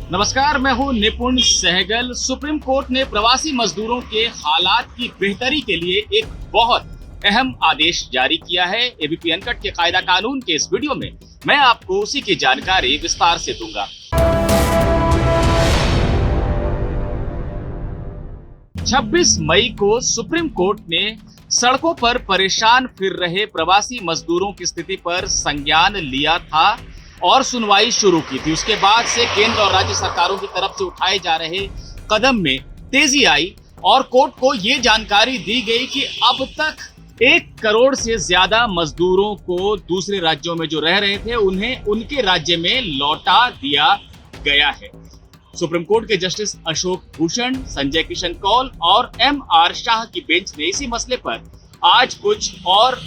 नमस्कार, मैं हूं निपुण सहगल। सुप्रीम कोर्ट ने प्रवासी मजदूरों के हालात की बेहतरी के लिए एक बहुत अहम आदेश जारी किया है। एबीपी अनकट के कायदा कानून के इस वीडियो में मैं आपको उसी की जानकारी विस्तार से दूंगा। 26 मई को सुप्रीम कोर्ट ने सड़कों पर परेशान फिर रहे प्रवासी मजदूरों की स्थिति पर संज्ञान लिया था और सुनवाई शुरू की थी। उसके बाद से केंद्र और राज्य सरकारों की तरफ से उठाए जा रहे कदम में तेजी आई और कोर्ट को ये जानकारी दी गई कि अब तक 1 करोड़ से ज्यादा मजदूरों को दूसरे राज्यों में जो रह रहे थे उन्हें उनके राज्य में लौटा दिया गया है। सुप्रीम कोर्ट के जस्टिस अशोक भूषण, संजय किशन कौल और MR शाह की बेंच ने इसी मसले पर आज कुछ और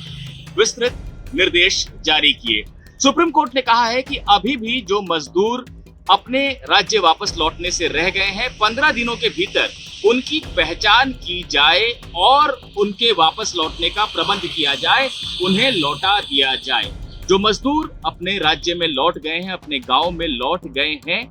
विस्तृत निर्देश जारी किए। सुप्रीम कोर्ट ने कहा है कि अभी भी जो मजदूर अपने राज्य वापस लौटने से रह गए हैं, 15 दिनों के भीतर उनकी पहचान की जाए और उनके वापस लौटने का प्रबंध किया जाए, उन्हें लौटा दिया जाए। जो मजदूर अपने राज्य में लौट गए हैं, अपने गांव में लौट गए हैं,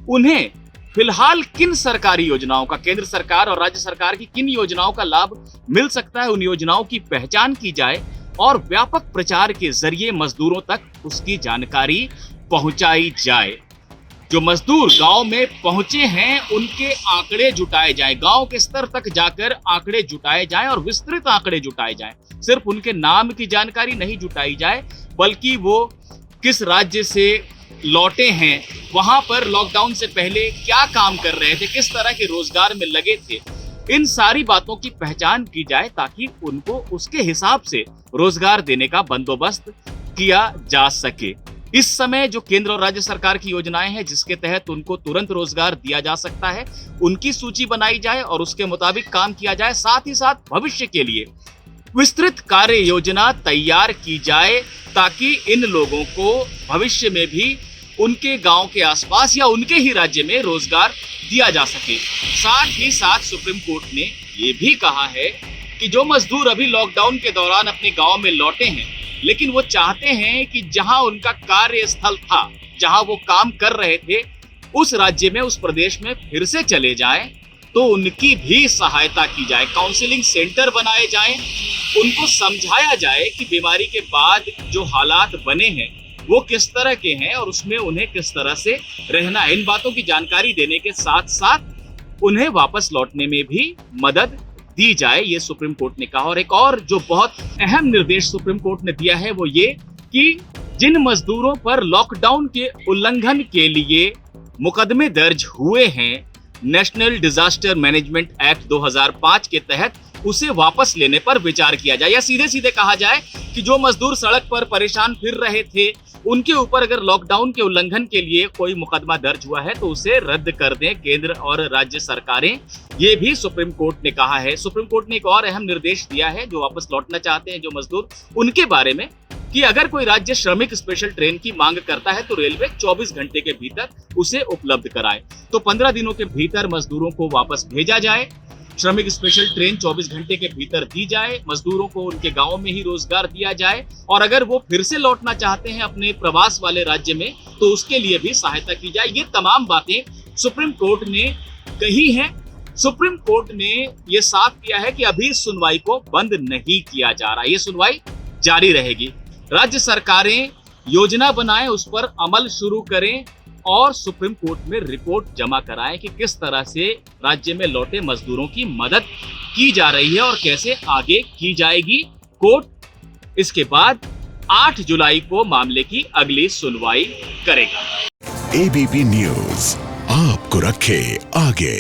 उन्हें फिलहाल किन सरकारी योजनाओं का, केंद्र सरकार और राज्य सरकार की किन योजनाओं का लाभ मिल सकता है, उन योजनाओं की पहचान की जाए और व्यापक प्रचार के जरिए मजदूरों तक उसकी जानकारी पहुंचाई जाए। जो मजदूर गांव में पहुंचे हैं उनके आंकड़े जुटाए जाए, गांव के स्तर तक जाकर आंकड़े जुटाए जाएं और विस्तृत आंकड़े जुटाए जाएं। सिर्फ उनके नाम की जानकारी नहीं जुटाई जाए, बल्कि वो किस राज्य से लौटे हैं, वहां पर लॉकडाउन से पहले क्या काम कर रहे थे, किस तरह के रोजगार में लगे थे, इन सारी बातों की पहचान की जाए ताकि उनको उसके हिसाब से रोजगार देने का बंदोबस्त किया जा सके। इस समय जो केंद्र और राज्य सरकार की योजनाएं हैं जिसके तहत उनको तुरंत रोजगार दिया जा सकता है, उनकी सूची बनाई जाए और उसके मुताबिक काम किया जाए। साथ ही साथ भविष्य के लिए विस्तृत कार्य योजना तैयार की जाए ताकि इन लोगों को भविष्य में भी उनके गांव के आसपास या उनके ही राज्य में रोजगार दिया जा सके। साथ ही साथ सुप्रीम कोर्ट ने ये भी कहा है कि जो मजदूर अभी लॉकडाउन के दौरान अपने गांव में लौटे हैं, लेकिन वो चाहते हैं कि जहां उनका कार्यस्थल था, जहां वो काम कर रहे थे, उस राज्य में, उस प्रदेश में फिर से चले जाएं, तो उनकी भी सहायता की जाए। काउंसलिंग सेंटर बनाए जाएं, उनको समझाया जाए कि बीमारी के बाद जो हालात बने हैं वो किस तरह के हैं और उसमें उन्हें किस तरह से रहना है। इन बातों की जानकारी देने के साथ साथ उन्हें वापस लौटने में भी मदद दी जाए, ये सुप्रीम कोर्ट ने कहा। और एक और जो बहुत अहम निर्देश सुप्रीम कोर्ट ने दिया है वो ये कि जिन मजदूरों पर लॉकडाउन के उल्लंघन के लिए मुकदमे दर्ज हुए हैं, नेशनल डिजास्टर मैनेजमेंट एक्ट 2005 के तहत उसे वापस लेने पर विचार किया जाए। या सीधे सीधे कहा जाए कि जो मजदूर सड़क पर परेशान फिर रहे थे, उनके ऊपर अगर लॉकडाउन के उल्लंघन के लिए कोई मुकदमा दर्ज हुआ है तो उसे रद्द कर दें केंद्र और राज्य सरकारें। ये भी सुप्रीम कोर्ट ने कहा है। सुप्रीम कोर्ट ने एक और अहम निर्देश दिया है जो वापस लौटना चाहते हैं जो मजदूर, उनके बारे में, कि अगर कोई राज्य श्रमिक स्पेशल ट्रेन की मांग करता है तो रेलवे 24 घंटे के भीतर उसे उपलब्ध कराए। तो 15 दिनों के भीतर मजदूरों को वापस भेजा जाए, श्रमिक स्पेशल ट्रेन 24 घंटे के भीतर दी जाए, मजदूरों को उनके गांव में ही रोजगार दिया जाए और अगर वो फिर से लौटना चाहते हैं अपने प्रवास वाले राज्य में तो उसके लिए भी सहायता की जाए। ये तमाम बातें सुप्रीम कोर्ट ने कही हैं। सुप्रीम कोर्ट ने ये साफ किया है कि अभी सुनवाई को बंद नहीं किया जा रहा, ये सुनवाई जारी रहेगी। राज्य सरकारें योजना बनाएं, उस पर अमल शुरू करें और सुप्रीम कोर्ट में रिपोर्ट जमा कराएं कि किस तरह से राज्य में लौटे मजदूरों की मदद की जा रही है और कैसे आगे की जाएगी। कोर्ट इसके बाद 8 जुलाई को मामले की अगली सुनवाई करेगा। एबीपी न्यूज आपको रखे आगे।